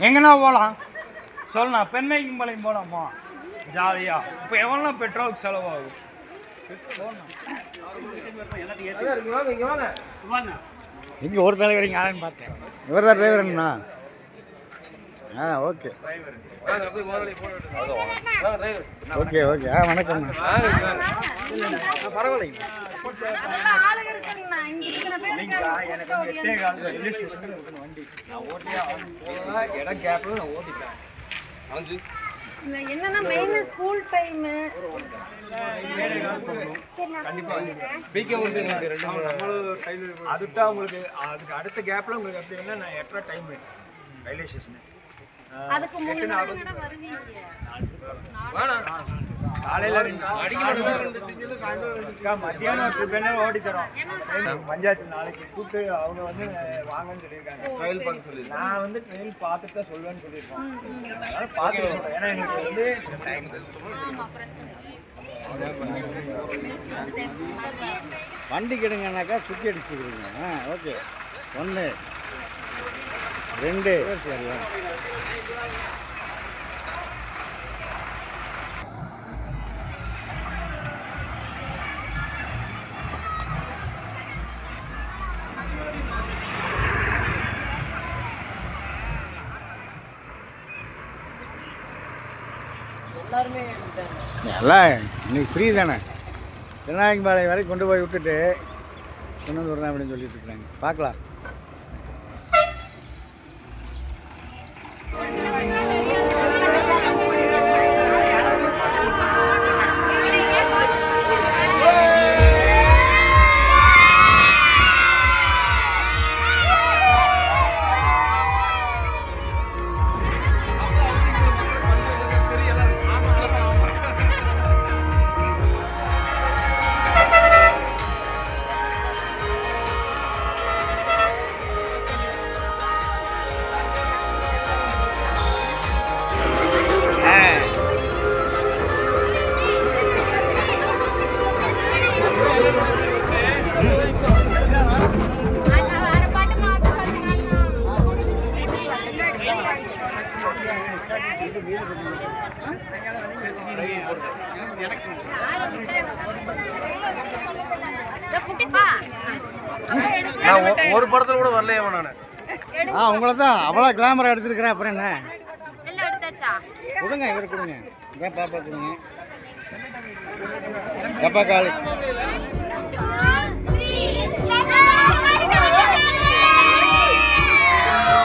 எங்கன்னா போகலாம் சொல்லலாம். பெண்ணைக்கும்பாளையம் போகலாமா ஜாலியாக? இப்போ எவ்வளோ பெட்ரோலுக்கு செலவாகும்? இங்கே ஒரு தலைவர் இங்கே ஆளுன்னு பார்த்தேன். இவர் தான் டிரைவருங்கண்ணா. Okay okay okay. வணக்கம்ண்ணா. பரவாயில்லைங்க. எனக்கு வந்து 8:15 ரயில்வே ஸ்டேஷனுக்கு இருக்கணும் வண்டி. நான் ஓட்டியே இடம் கேப்பில் நான் ஓட்டிட்டேன். என்னன்னா மெயின் ஸ்கூல் டைம் அதுட்டா உங்களுக்கு அதுக்கு அடுத்த கேப்பில் உங்களுக்கு எப்படின்னா நான் 8:30 டைம் ரயில்வே ஸ்டேஷனு. அதுக்கு முன்னாடி வருவீங்க. காலையில் மத்தியானம் ட்ரிப் என்ன ஓடி தரோம். பஞ்சாயத்து நாளைக்கு கூப்பிட்டு அவங்க வந்து வாங்கன்னு சொல்லியிருக்காங்க. ட்ரெயில் பார்க்க சொல்லி நான் வந்து ட்ரெயில் பார்த்துட்டு தான் சொல்லுவேன்னு சொல்லியிருக்கோம். அதனால பார்த்துட்டு சொல்கிறேன். ஏன்னா எங்களுக்கு வந்து வண்டி கிடுங்கன்னாக்கா சுற்றி அடிச்சுக்கிறீங்க. ஓகே 1 2 சரியா? எல்லாம் இன்னைக்கு ஃப்ரீ தானே. திருநாயகம்பாளையம் வரைக்கும் கொண்டு போய் விட்டுட்டு கொண்டு வந்து விடுறேன் அப்படின்னு சொல்லிட்டு இருக்கிறாங்க. பார்க்கலாம். ஒரு படத்துல கூட வரலையே நான். உங்களை தான் அவ்வளோ கிளாமரா எடுத்துருக்கிறேன். அப்புறம் என்ன கொடுங்க, இவர் கொடுங்க. இதான் பாப்பா கொடுங்க. பாப்பா காலி.